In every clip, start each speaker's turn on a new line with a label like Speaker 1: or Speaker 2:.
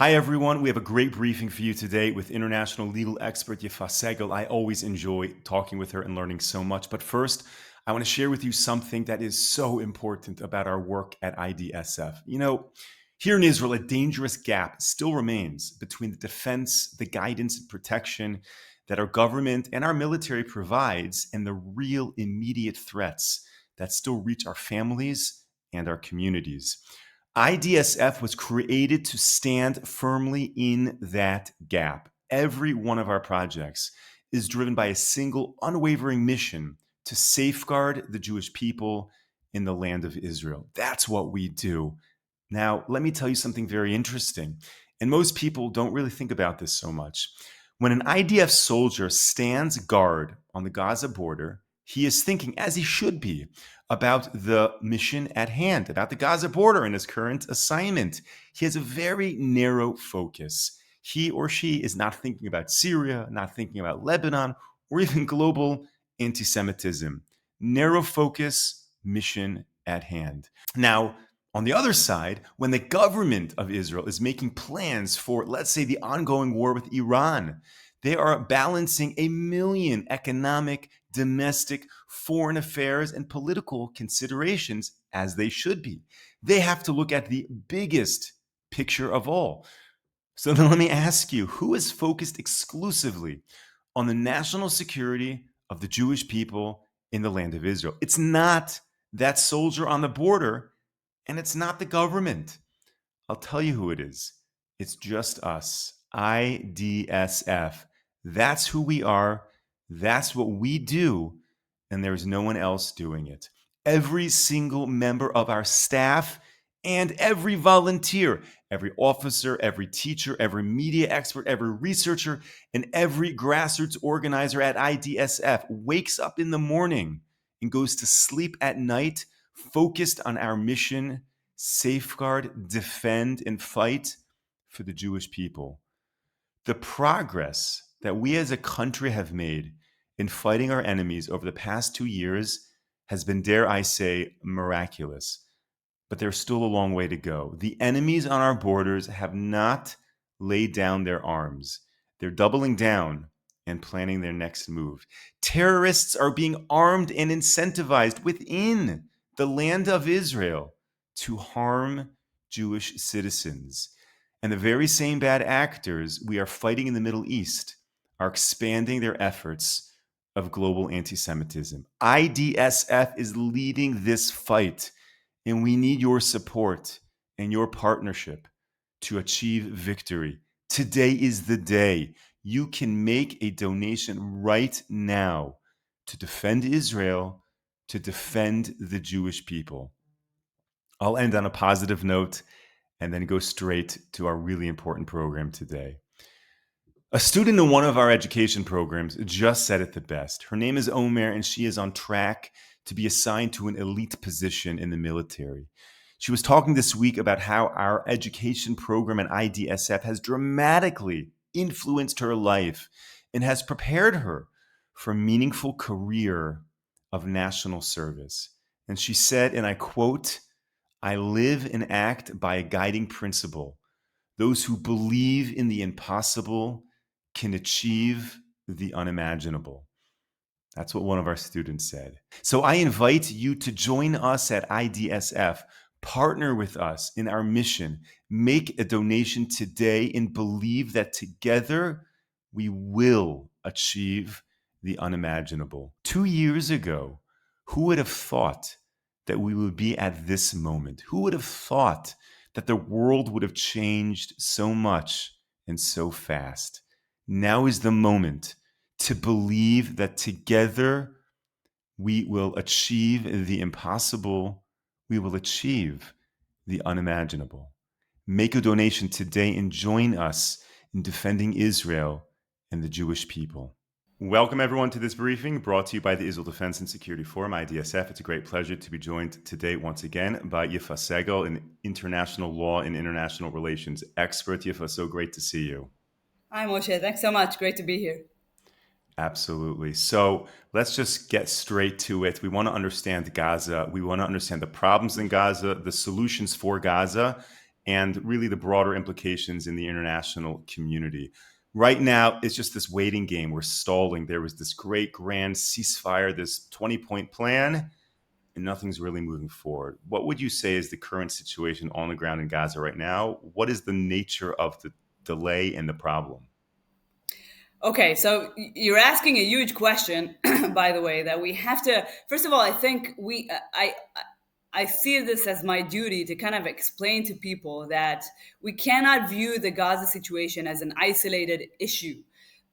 Speaker 1: Hi, everyone. We have a great briefing for you today with international legal expert Yifa Segal. I always enjoy talking with her and learning so much. But first, I want to share with you something that is so important about our work at IDSF. Here in Israel, a dangerous gap still remains between the defense, the guidance, and protection that our government and our military provides and the real immediate threats that still reach our families and our communities. IDSF was created to stand firmly in that gap. Every one of our projects is driven by a single unwavering mission to safeguard the Jewish people in the land of Israel. That's what we do. Now, let me tell you something very interesting. And most people don't really think about this so much. When an IDF soldier stands guard on the Gaza border, he is thinking, as he should be, about the mission at hand, about the Gaza border and his current assignment. He has a very narrow focus. He or she is not thinking about Syria, not thinking about Lebanon, or even global anti-Semitism. Narrow focus, mission at hand. Now, on the other side, when the government of Israel is making plans for, let's say, the ongoing war with Iran, they are balancing a million economic, domestic, foreign affairs, and political considerations, as they should be. They have to look at the biggest picture of all. So then let me ask you, who is focused exclusively on the national security of the Jewish people in the land of Israel? It's not that soldier on the border, and it's not the government. I'll tell you who it is. It's just us, IDSF. That's who we are. That's what we do. And there's no one else doing it. Every single member of our staff and every volunteer, every officer, every teacher, every media expert, every researcher, and every grassroots organizer at IDSF wakes up in the morning and goes to sleep at night focused on our mission: safeguard, defend, and fight for the Jewish people. The progress that we as a country have made in fighting our enemies over the past 2 years has been, dare I say, miraculous. But there's still a long way to go. The enemies on our borders have not laid down their arms. They're doubling down and planning their next move. Terrorists are being armed and incentivized within the land of Israel to harm Jewish citizens. And the very same bad actors we are fighting in the Middle East are expanding their efforts of global anti-Semitism. IDSF is leading this fight, and we need your support and your partnership to achieve victory. Today is the day. You can make a donation right now to defend Israel, to defend the Jewish people. I'll end on a positive note and then go straight to our really important program today. A student in one of our education programs just said it the best. Her name is Omer, and she is on track to be assigned to an elite position in the military. She was talking this week about how our education program at IDSF has dramatically influenced her life and has prepared her for a meaningful career of national service. And she said, and I quote, "I live and act by a guiding principle. Those who believe in the impossible can achieve the unimaginable." That's what one of our students said. So I invite you to join us at IDSF, partner with us in our mission, make a donation today, and believe that together we will achieve the unimaginable. 2 years ago, who would have thought that we would be at this moment? Who would have thought that the world would have changed so much and so fast? Now is the moment to believe that together we will achieve the impossible. We will achieve the unimaginable. Make a donation today and join us in defending Israel and the Jewish people. Welcome, everyone, to this briefing brought to you by the Israel Defense and Security Forum, IDSF. It's a great pleasure to be joined today once again by Yifa Segal, an international law and international relations expert. Yifa, so great to see you.
Speaker 2: Hi, Moshe. Thanks so much. Great to be here.
Speaker 1: Absolutely. So let's just get straight to it. We want to understand Gaza. We want to understand the problems in Gaza, the solutions for Gaza, and really the broader implications in the international community. Right now, it's just this waiting game. We're stalling. There was this great grand ceasefire, this 20-point plan, and nothing's really moving forward. What would you say is the current situation on the ground in Gaza right now? What is the nature of the delay and the problem?
Speaker 2: Okay, so you're asking a huge question, by the way, that we have to. First of all, I think I see this as my duty to kind of explain to people that we cannot view the Gaza situation as an isolated issue.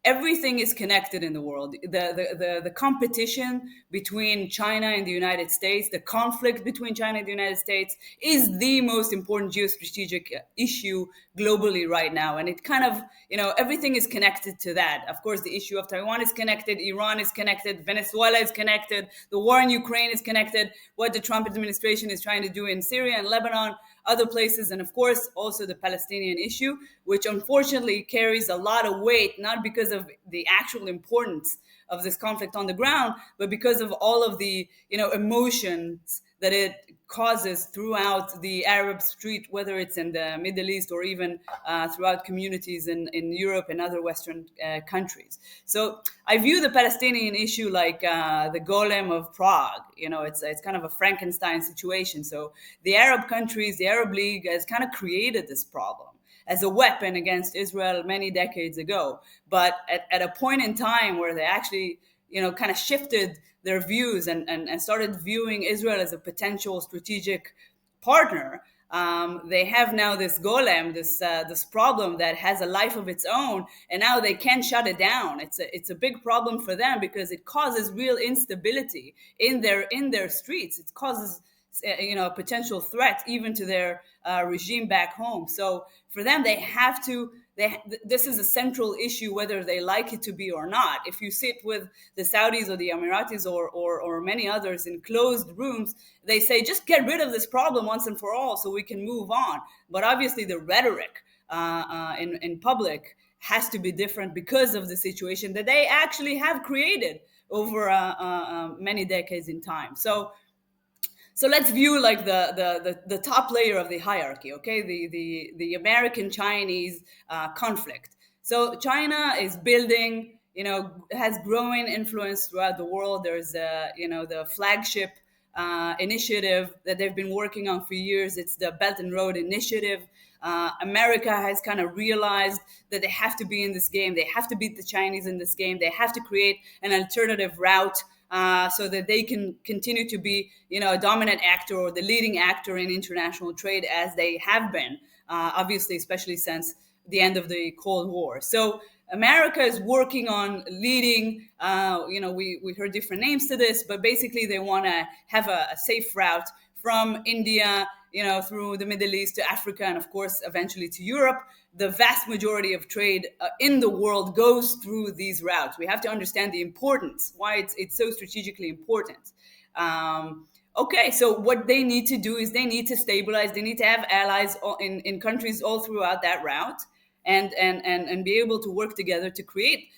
Speaker 2: Everything is connected in the world. The competition between China and the United States, the conflict between China and the United States is the most important geostrategic issue globally right now. And it kind of, everything is connected to that. Of course, the issue of Taiwan is connected, Iran is connected, Venezuela is connected, the war in Ukraine is connected, what the Trump administration is trying to do in Syria and Lebanon, other places, and of course also the Palestinian issue, which unfortunately carries a lot of weight, not because of the actual importance of this conflict on the ground, but because of all of the emotions that it causes throughout the Arab street, whether it's in the Middle East or even throughout communities in Europe and other Western countries. So I view the Palestinian issue like the golem of Prague. It's kind of a Frankenstein situation. So the Arab countries, the Arab League has kind of created this problem as a weapon against Israel many decades ago. But at a point in time where they actually, kind of shifted their views and started viewing Israel as a potential strategic partner, they have now this golem, this problem that has a life of its own, and now they can't shut it down. It's a big problem for them because it causes real instability in their streets. It causes a potential threat even to their regime back home. So for them, they have to. This is a central issue, whether they like it to be or not. If you sit with the Saudis or the Emiratis or many others in closed rooms, they say just get rid of this problem once and for all, so we can move on. But obviously, the rhetoric in public has to be different because of the situation that they actually have created over many decades in time. So let's view like the top layer of the hierarchy, okay? The American Chinese conflict. So China is building, has growing influence throughout the world. There's the flagship initiative that they've been working on for years. It's the Belt and Road Initiative. America has kind of realized that they have to be in this game. They have to beat the Chinese in this game. They have to create an alternative route so that they can continue to be, a dominant actor or the leading actor in international trade as they have been, obviously, especially since the end of the Cold War. So America is working on leading, we heard different names to this, but basically they want to have a safe route from India, through the Middle East to Africa, and of course, eventually to Europe. The vast majority of trade in the world goes through these routes. We have to understand the importance, why it's so strategically important. Okay, so what they need to do is they need to stabilize. They need to have allies in countries all throughout that route, and be able to work together to create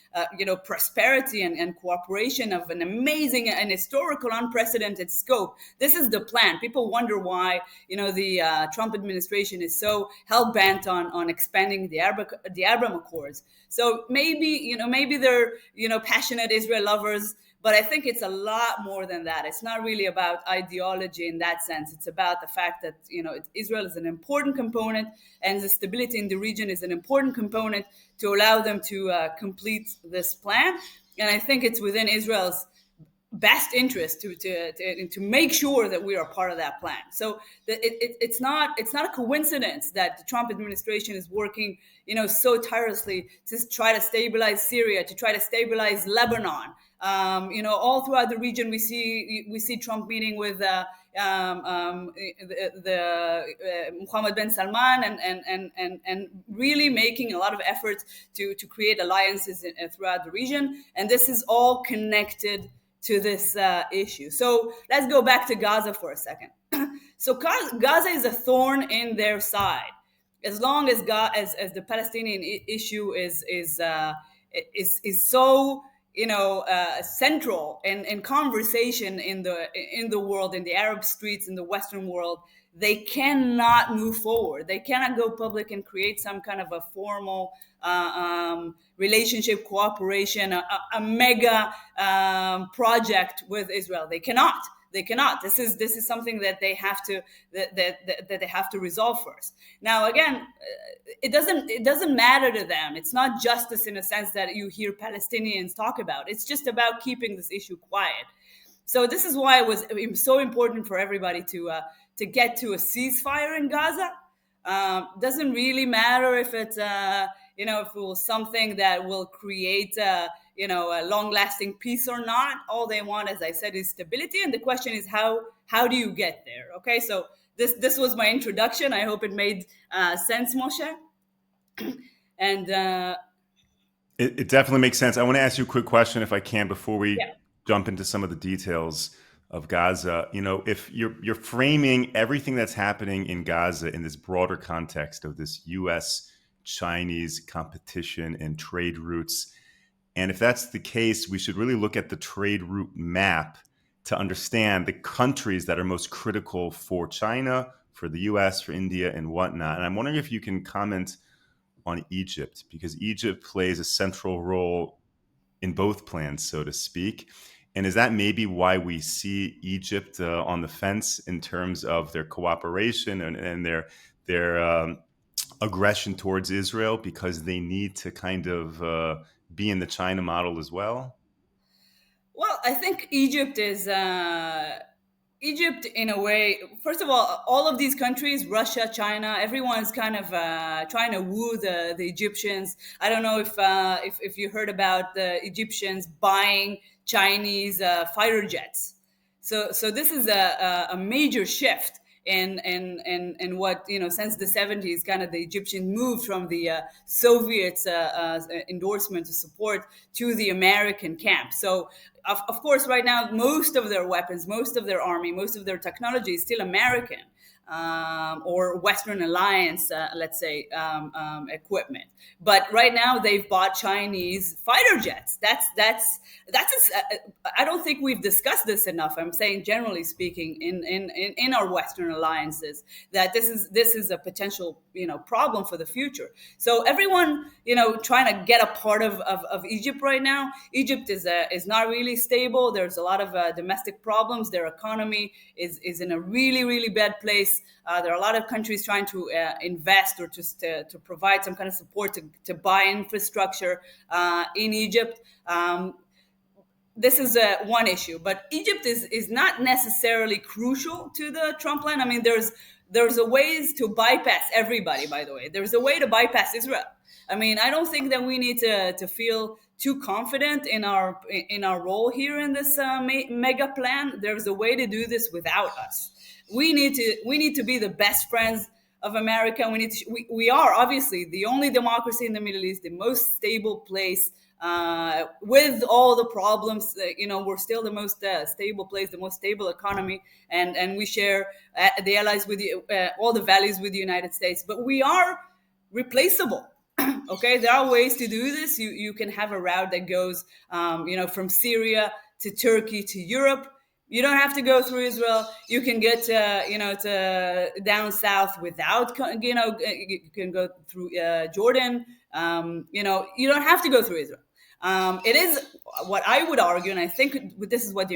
Speaker 2: prosperity and cooperation of an amazing and historical unprecedented scope. This is the plan. People wonder why the Trump administration is so hell-bent on expanding the Abraham Accords. So maybe they're passionate Israel lovers, but I think it's a lot more than that. It's not really about ideology in that sense. It's about the fact that Israel is an important component, and the stability in the region is an important component to allow them to complete this plan. And I think it's within Israel's best interest to make sure that we are part of that plan. So it's not a coincidence that the Trump administration is working so tirelessly to try to stabilize Syria, to try to stabilize Lebanon. All throughout the region, we see Trump meeting with the Mohammed bin Salman and really making a lot of efforts to create alliances throughout the region. And this is all connected to this issue. So let's go back to Gaza for a second. So Gaza is a thorn in their side. As long as the Palestinian issue is so central in conversation in the world, in the Arab streets, in the Western world, they cannot move forward. They cannot go public and create some kind of a formal relationship, cooperation, a mega project with Israel. They cannot. They cannot. This is something that they have to that they have to resolve first. Now, again, it doesn't matter to them. It's not justice in a sense that you hear Palestinians talk about. It's just about keeping this issue quiet. So this is why it was so important for everybody to get to a ceasefire in Gaza. Doesn't really matter if it's if it was something that will create a long-lasting peace or not. All they want, as I said, is stability, and the question is how do you get there? Okay, so this was my introduction. I hope it made sense, Moshe. And
Speaker 1: It definitely makes sense. I want to ask you a quick question, if I can, before we
Speaker 2: yeah.
Speaker 1: jump into some of the details of Gaza. If you're framing everything that's happening in Gaza in this broader context of this U.S. Chinese competition and trade routes, and if that's the case, we should really look at the trade route map to understand the countries that are most critical for China, for the U.S., for India, and whatnot. And I'm wondering if you can comment on Egypt, because Egypt plays a central role in both plans, so to speak. And is that maybe why we see Egypt on the fence in terms of their cooperation and their aggression towards Israel, because they need to kind of be in the China model as well?
Speaker 2: Well, I think Egypt, in a way. First of all of these countries, Russia, China, everyone's kind of trying to woo the Egyptians. I don't know if you heard about the Egyptians buying Chinese fighter jets. So this is a major shift in what, since the 70s, kind of the Egyptians moved from the Soviets endorsement to support to the American camp. So of course, right now, most of their weapons, most of their army, most of their technology is still American, or Western Alliance, let's say, equipment. But right now, they've bought Chinese fighter jets. I don't think we've discussed this enough. I'm saying, generally speaking, in our Western alliances, that this is a potential problem for the future. So everyone trying to get a part of Egypt right now. Egypt is not really stable. There's a lot of domestic problems. Their economy is in a really, really bad place. There are a lot of countries trying to invest or just to provide some kind of support to buy infrastructure in Egypt. This is one issue, but Egypt is not necessarily crucial to the Trump plan. I mean, there's a ways to bypass everybody. By the way, there's a way to bypass Israel. I mean, I don't think that we need to feel too confident in our role here in this mega plan. There's a way to do this without us. We need to be the best friends of America. We are obviously the only democracy in the Middle East, the most stable place. With all the problems, we're still the most stable place, the most stable economy, and we share the allies with all the values with the United States. But we are replaceable. Okay, there are ways to do this. You can have a route that goes, from Syria to Turkey to Europe. You don't have to go through Israel. You can get to down south without, you can go through Jordan. You don't have to go through Israel. It is what I would argue, and I think this is what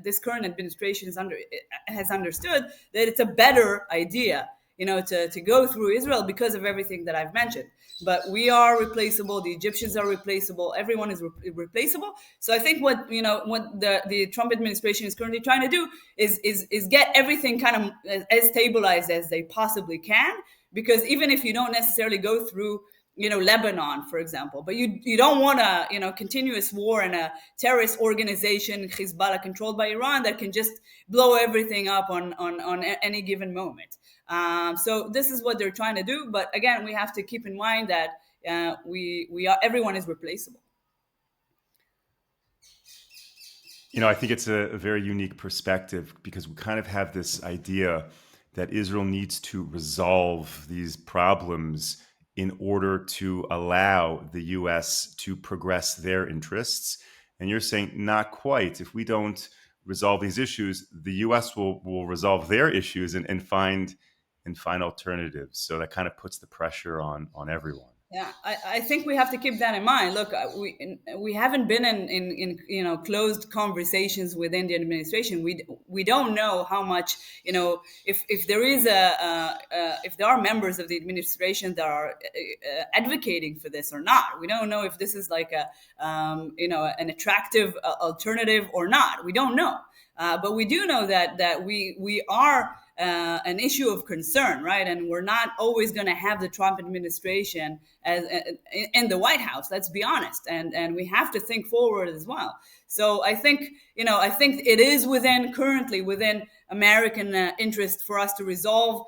Speaker 2: this current administration has understood, that it's a better idea, to go through Israel because of everything that I've mentioned. But we are replaceable. The Egyptians are replaceable. Everyone is replaceable. So I think what the Trump administration is currently trying to do is get everything kind of as stabilized as they possibly can. Because even if you don't necessarily go through Lebanon, for example, but you don't want a continuous war and a terrorist organization, Hezbollah, controlled by Iran, that can just blow everything up on any given moment. So this is what they're trying to do. But again, we have to keep in mind that everyone is replaceable.
Speaker 1: I think it's a very unique perspective, because we kind of have this idea that Israel needs to resolve these problems in order to allow the U.S. to progress their interests. And you're saying not quite. If we don't resolve these issues, the U.S. will resolve their issues and find alternatives. So that kind of puts the pressure on everyone.
Speaker 2: Yeah, I think we have to keep that in mind. Look, we haven't been in closed conversations with Indian administration. We don't know how much, if there is if there are members of the administration that are advocating for this or not. We don't know if this is like an attractive alternative or not. We don't know. But we do know that we are an issue of concern, right? And we're not always going to have the Trump administration as in the White House. Let's be honest, and we have to think forward as well. So I think it is currently within American interest for us to resolve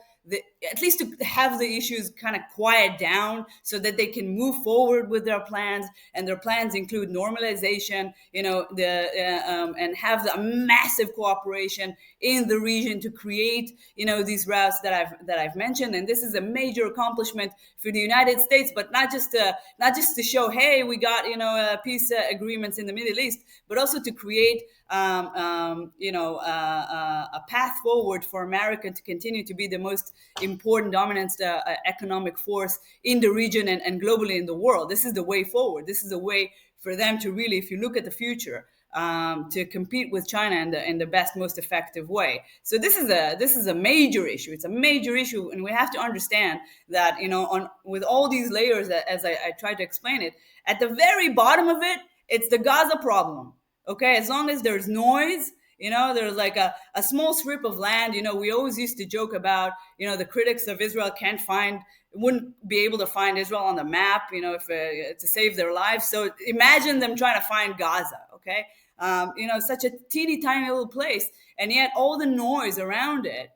Speaker 2: at least to have the issues kind of quiet down so that they can move forward with their plans. And their plans include normalization, and have a massive cooperation in the region to create, these routes that I've mentioned. And this is a major accomplishment for the United States, but not just to show, hey, we got, peace agreements in the Middle East, but also to create a path forward for America to continue to be the most important dominant economic force in the region and globally in the world. This is the way forward. This is the way for them to really, if you look at the future, to compete with China in the best, most effective way. So this is a major issue. It's a major issue, and we have to understand that with all these layers, as I tried to explain it, at the very bottom of it, it's the Gaza problem. Okay, as long as there's noise, there's like a small strip of land. We always used to joke about, the critics of Israel wouldn't be able to find Israel on the map, if to save their lives. So imagine them trying to find Gaza. Okay, such a teeny tiny little place, and yet all the noise around it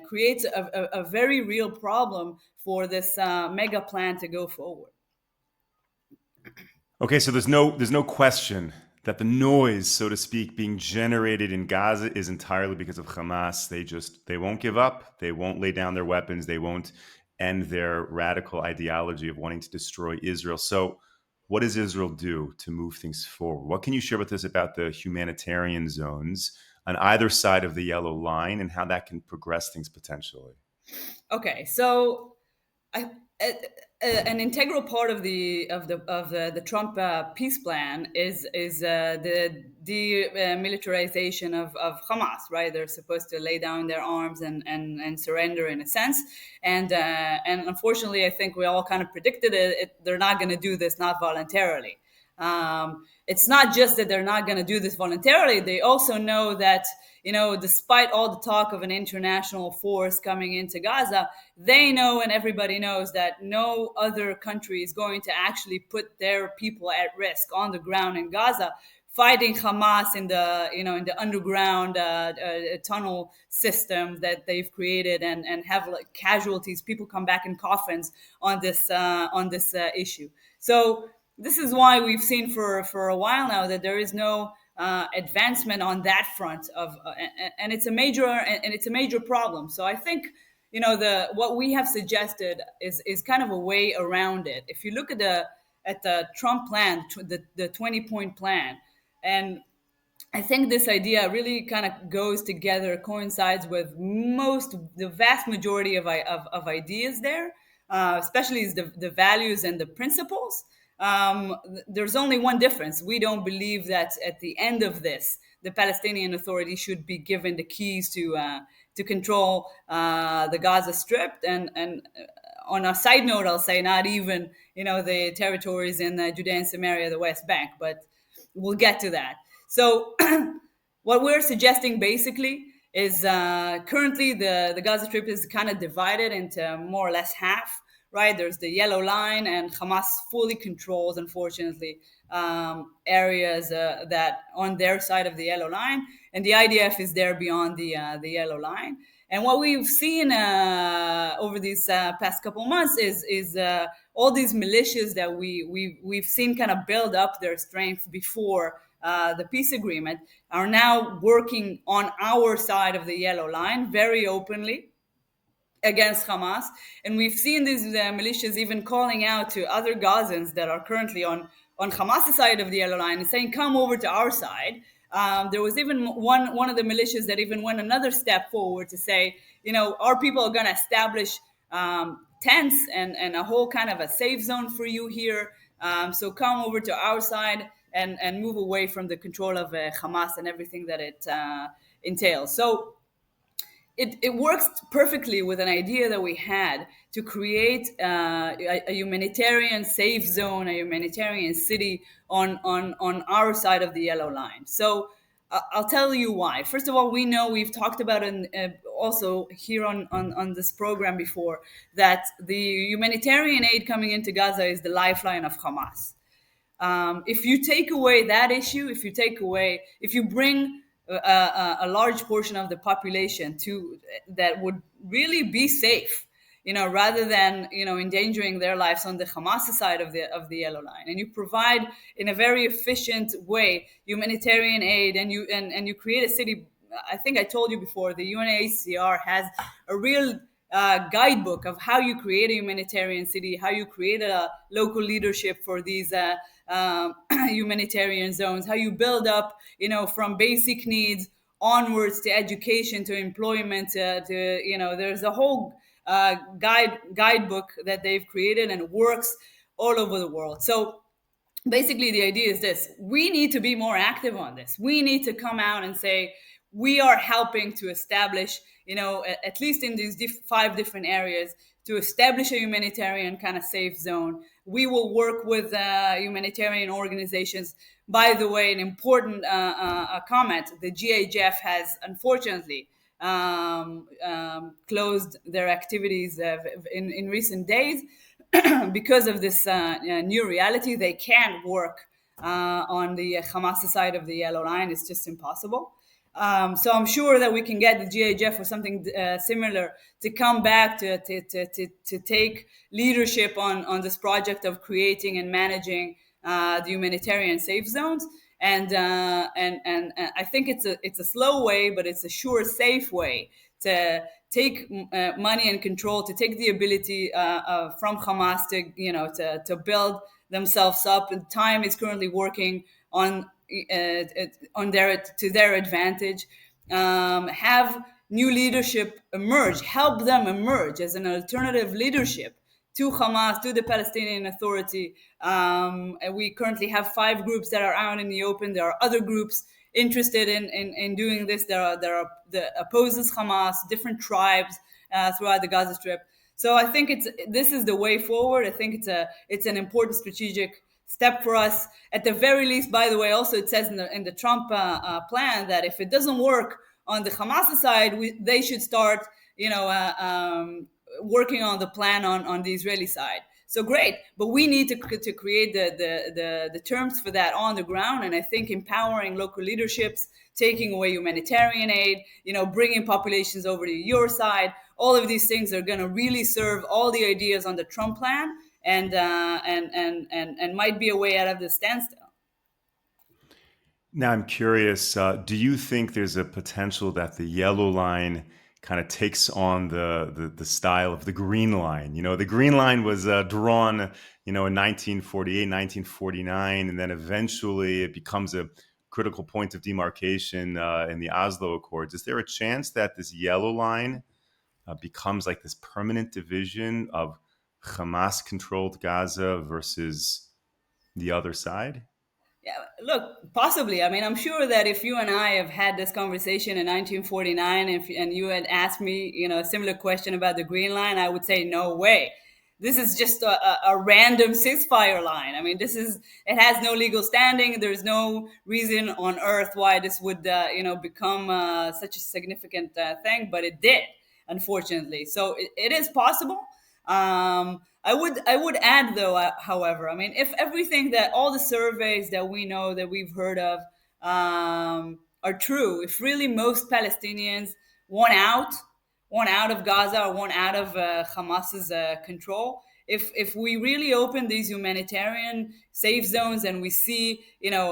Speaker 2: creates a very real problem for this mega plan to go forward.
Speaker 1: Okay, so there's no question that the noise, so to speak, being generated in Gaza is entirely because of Hamas. They won't give up. They won't lay down their weapons. They won't end their radical ideology of wanting to destroy Israel. So what does Israel do to move things forward? What can you share with us about the humanitarian zones on either side of the yellow line and how that can progress things potentially?
Speaker 2: Okay, so an integral part of the Trump peace plan is the demilitarization of Hamas, right? They're supposed to lay down their arms and surrender in a sense, and unfortunately, I think we all kind of predicted it. They're not going to do this, not voluntarily. It's not just that they're not going to do this voluntarily. They also know that, despite all the talk of an international force coming into Gaza, they know, and everybody knows, that no other country is going to actually put their people at risk on the ground in Gaza, fighting Hamas in the underground tunnel system that they've created, and have like casualties. People come back in coffins on this issue. So this is why we've seen for a while now that there is no advancement on that front and it's a major problem. So I think what we have suggested is kind of a way around it. If you look at the Trump plan, the 20-point plan, and I think this idea really kind of goes together, coincides with the vast majority of ideas there, especially is the values and the principles. There's only one difference. We don't believe that at the end of this, the Palestinian Authority should be given the keys to control the Gaza Strip. And on a side note, I'll say not even the territories in Judea and Samaria, the West Bank, but we'll get to that. So what we're suggesting basically is currently the Gaza Strip is kind of divided into more or less half. Right, there's the yellow line, and Hamas fully controls, unfortunately, areas that on their side of the yellow line, and the IDF is there beyond the yellow line. And what we've seen over these past couple months is all these militias that we've seen kind of build up their strength before the peace agreement are now working on our side of the yellow line very openly against Hamas. And we've seen these militias even calling out to other Gazans that are currently on Hamas' side of the yellow line and saying, come over to our side. There was even one of the militias that even went another step forward to say, our people are going to establish tents and a whole kind of a safe zone for you here. So come over to our side and move away from the control of Hamas and everything that it entails. So it works perfectly with an idea that we had to create a humanitarian safe zone, a humanitarian city on our side of the yellow line. So I'll tell you why. First of all, we know we've talked about it also here on this program before that the humanitarian aid coming into Gaza is the lifeline of Hamas. If you take away that issue, if you bring a large portion of the population to that would really be safe, rather than endangering their lives on the Hamas side of the yellow line, and you provide in a very efficient way humanitarian aid, and you create a city. I think I told you before, the UNHCR has a real guidebook of how you create a humanitarian city, how you create a local leadership for these humanitarian zones, how you build up, from basic needs onwards to education to employment there's a whole guidebook that they've created, and it works all over the world. So basically the idea is this: we need to be more active on this. We need to come out and say we are helping to establish, at least in these 5 different areas, to establish a humanitarian kind of safe zone. We will work with humanitarian organizations. By the way, an important comment: the GHF has unfortunately closed their activities in recent days because of this new reality. They can't work on the Hamas side of the yellow line. It's just impossible. So I'm sure that we can get the GHF or something similar to come back to take leadership on this project of creating and managing the humanitarian safe zones. And I think it's a slow way, but it's a sure, safe way to take money and control, to take the ability from Hamas to build themselves up. And time is currently working on to their advantage. Have new leadership emerge, help them emerge as an alternative leadership to Hamas, to the Palestinian Authority. And we currently have 5 groups that are out in the open. There are other groups interested in doing this. There are the opposes Hamas, different tribes throughout the Gaza Strip. So I think this is the way forward. I think it's an important strategic step for us. At the very least, by the way, also it says in the Trump plan that if it doesn't work on the Hamas side, they should start, working on the plan on the Israeli side. So great, but we need to create the terms for that on the ground. And I think empowering local leaderships, taking away humanitarian aid, bringing populations over to your side, all of these things are going to really serve all the ideas on the Trump plan, and might be a way out of the standstill.
Speaker 1: Now, I'm curious, do you think there's a potential that the yellow line kind of takes on the style of the green line? The green line was drawn, in 1948, 1949, and then eventually it becomes a critical point of demarcation in the Oslo Accords. Is there a chance that this yellow line becomes like this permanent division of Hamas-controlled Gaza versus the other side?
Speaker 2: Yeah, look, possibly. I mean, I'm sure that if you and I have had this conversation in 1949, and you had asked me, a similar question about the Green Line, I would say, no way. This is just a random ceasefire line. I mean, it has no legal standing. There's no reason on earth why this would, become such a significant thing, but it did, unfortunately. So it is possible. I would add though, however, I mean, if everything that all the surveys that we know that we've heard of are true, if really most Palestinians want out of Gaza or want out of Hamas's control, if we really open these humanitarian safe zones and we see, and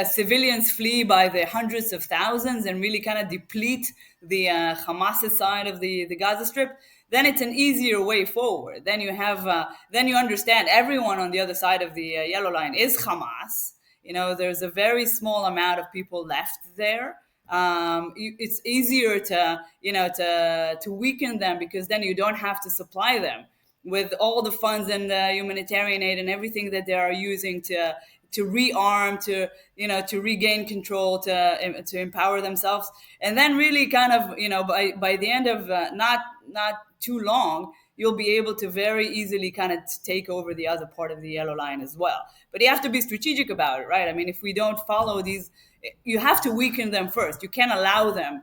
Speaker 2: civilians flee by the hundreds of thousands and really kind of deplete the Hamas side of the Gaza Strip, then it's an easier way forward. Then you understand everyone on the other side of the yellow line is Hamas. There's a very small amount of people left there. It's easier to weaken them, because then you don't have to supply them with all the funds and the humanitarian aid and everything that they are using to rearm, to regain control, to empower themselves. And then really kind of, by the end of not too long, you'll be able to very easily kind of take over the other part of the yellow line as well. But you have to be strategic about it, right? I mean, if we don't follow these, you have to weaken them first. You can't allow them.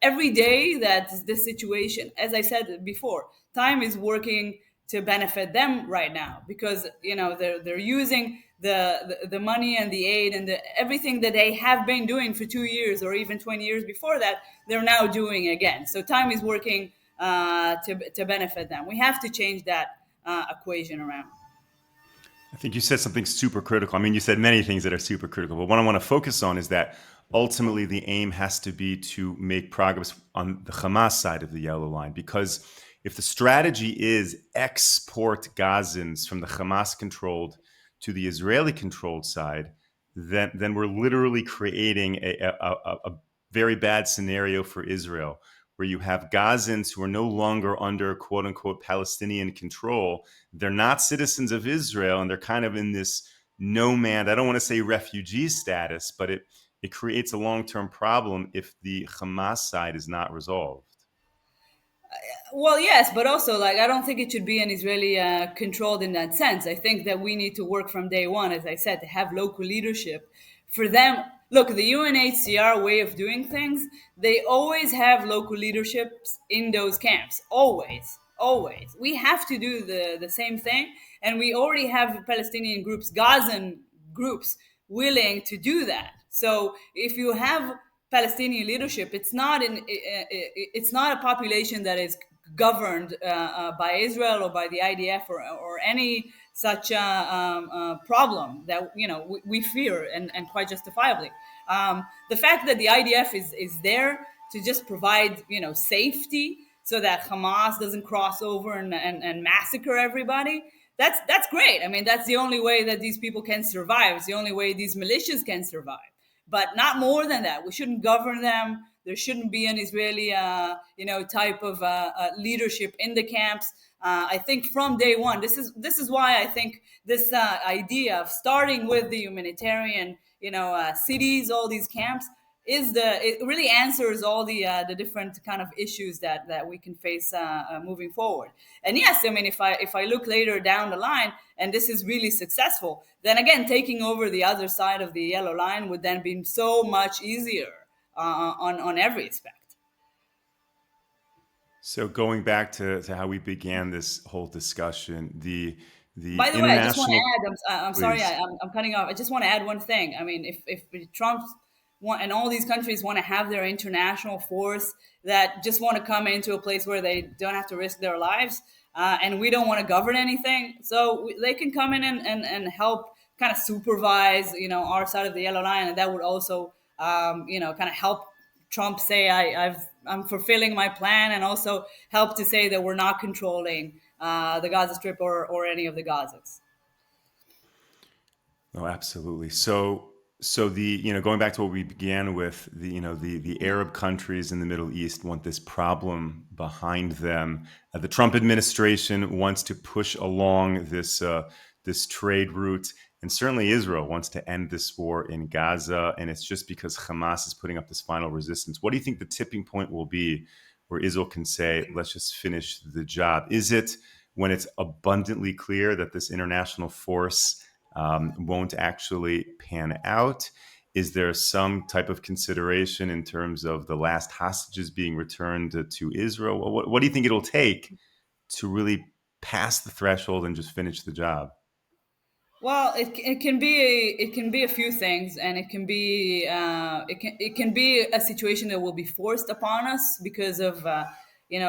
Speaker 2: Every day that this situation, as I said before, time is working to benefit them right now, because they're using the money and the aid and everything that they have been doing for 2 years or even 20 years before that, they're now doing again. So time is working to benefit them. We have to change that equation around.
Speaker 1: I think you said something super critical. I mean, you said many things that are super critical, but what I want to focus on is that ultimately the aim has to be to make progress on the Hamas side of the yellow line, because if the strategy is export Gazans from the Hamas-controlled to the Israeli-controlled side, then we're literally creating a very bad scenario for Israel, where you have Gazans who are no longer under quote unquote Palestinian control. They're not citizens of Israel, and they're kind of in this nomad, I don't want to say refugee status, but it creates a long-term problem if the Hamas side is not resolved.
Speaker 2: Well, yes, but also, like, I don't think it should be an Israeli controlled in that sense. I think that we need to work from day one, as I said, to have local leadership. For them, look, the UNHCR way of doing things, they always have local leaderships in those camps. Always, always. We have to do the same thing, and we already have Palestinian groups, Gazan groups, willing to do that. So if you have Palestinian leadership, it's not a population that is governed by Israel or by the IDF or any such problem that we fear, and quite justifiably. The fact that the IDF is there to just provide safety so that Hamas doesn't cross over and massacre everybody. That's great. I mean, that's the only way that these people can survive. It's the only way these militias can survive, but not more than that. We shouldn't govern them. There shouldn't be an Israeli, type of leadership in the camps. I think from day one, this is why I think this idea of starting with the humanitarian, cities, all these camps, it really answers all the different kind of issues that we can face moving forward. And yes, I mean, if I look later down the line and this is really successful, then again taking over the other side of the yellow line would then be so much easier on every aspect.
Speaker 1: So going back to how we began this whole discussion, the
Speaker 2: By the way, I just want to
Speaker 1: international,
Speaker 2: add. I'm sorry,
Speaker 1: please.
Speaker 2: I'm cutting off. I just want to add one thing. I mean, if Trump and all these countries want to have their international force that just want to come into a place where they don't have to risk their lives, and we don't want to govern anything, so they can come in and help kind of supervise, our side of the yellow line, and that would also, kind of help Trump say I'm fulfilling my plan, and also help to say that we're not controlling the Gaza Strip or any of the Gazas.
Speaker 1: Oh, absolutely. So the going back to what we began with, the Arab countries in the Middle East want this problem behind them. The Trump administration wants to push along this trade route, and certainly Israel wants to end this war in Gaza. And it's just because Hamas is putting up this final resistance. What do you think the tipping point will be where Israel can say, "Let's just finish the job"? Is it when it's abundantly clear that this international force won't actually pan out? Is there some type of consideration in terms of the last hostages being returned to Israel? What do you think it'll take to really pass the threshold and just finish the job?
Speaker 2: Well, it can be a few things, and it can be a situation that will be forced upon us because of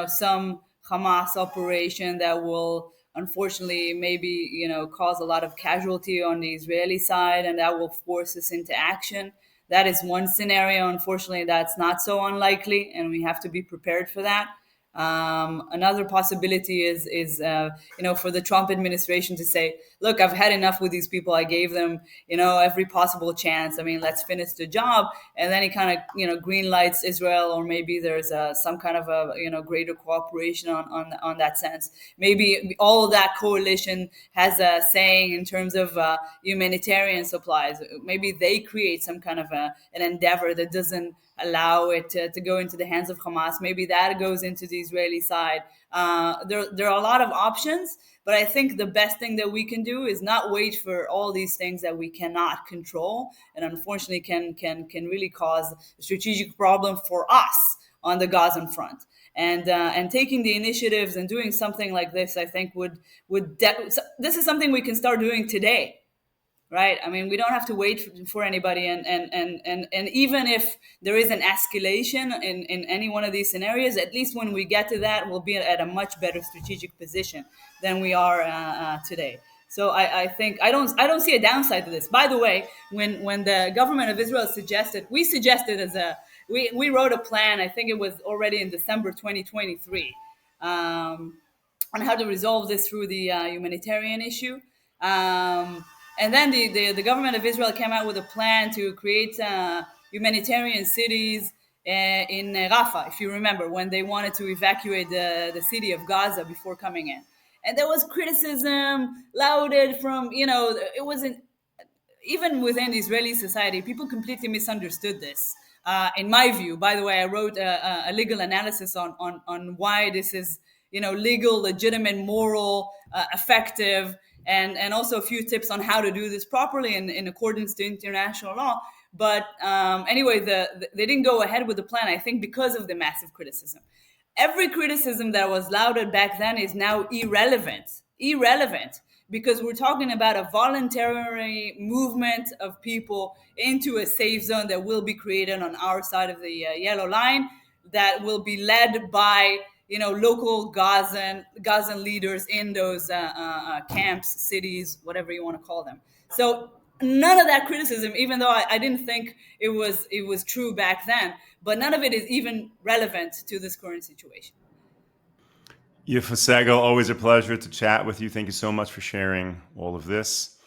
Speaker 2: some Hamas operation that will unfortunately maybe cause a lot of casualty on the Israeli side, and that will force us into action. That is one scenario. Unfortunately, that's not so unlikely, and we have to be prepared for that. Another possibility is for the Trump administration to say, "Look, I've had enough with these people. I gave them every possible chance. I mean, let's finish the job." And then he kind of green lights Israel, or maybe there's some kind of a greater cooperation on that sense. Maybe all of that coalition has a saying in terms of humanitarian supplies. Maybe they create some kind of an endeavor that doesn't allow it to go into the hands of Hamas. Maybe that goes into the Israeli side. There are a lot of options, but I think the best thing that we can do is not wait for all these things that we cannot control, and unfortunately can really cause a strategic problem for us on the Gazan front. And taking the initiatives and doing something like this, I think this is something we can start doing today. Right. I mean, we don't have to wait for anybody. And even if there is an escalation in any one of these scenarios, at least when we get to that, we'll be at a much better strategic position than we are today. So I think I don't see a downside to this. By the way, when the government of Israel we wrote a plan. I think it was already in December 2023 on how to resolve this through the humanitarian issue. And then the government of Israel came out with a plan to create humanitarian cities in Rafah, if you remember, when they wanted to evacuate the city of Gaza before coming in. And there was criticism lauded from, it wasn't, even within Israeli society, people completely misunderstood this. In my view, by the way, I wrote a legal analysis on why this is, legal, legitimate, moral, effective, and also a few tips on how to do this properly in accordance to international law. But anyway, they didn't go ahead with the plan, I think, because of the massive criticism. Every criticism that was lauded back then is now irrelevant, because we're talking about a voluntary movement of people into a safe zone that will be created on our side of the yellow line, that will be led by local Gazan leaders in those camps, cities, whatever you want to call them. So none of that criticism, even though I didn't think it was true back then, but none of it is even relevant to this current situation.
Speaker 1: Yifa Segal, always a pleasure to chat with you. Thank you so much for sharing all of this.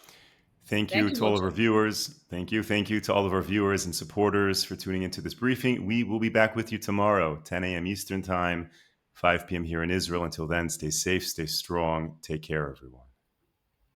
Speaker 1: Thank you
Speaker 2: Thank you,
Speaker 1: to all of
Speaker 2: Moshe.
Speaker 1: our viewers. Thank you to all of our viewers and supporters for tuning into this briefing. We will be back with you tomorrow, 10 a.m. Eastern Time, 5 p.m. here in Israel. Until then, stay safe, stay strong. Take care, everyone.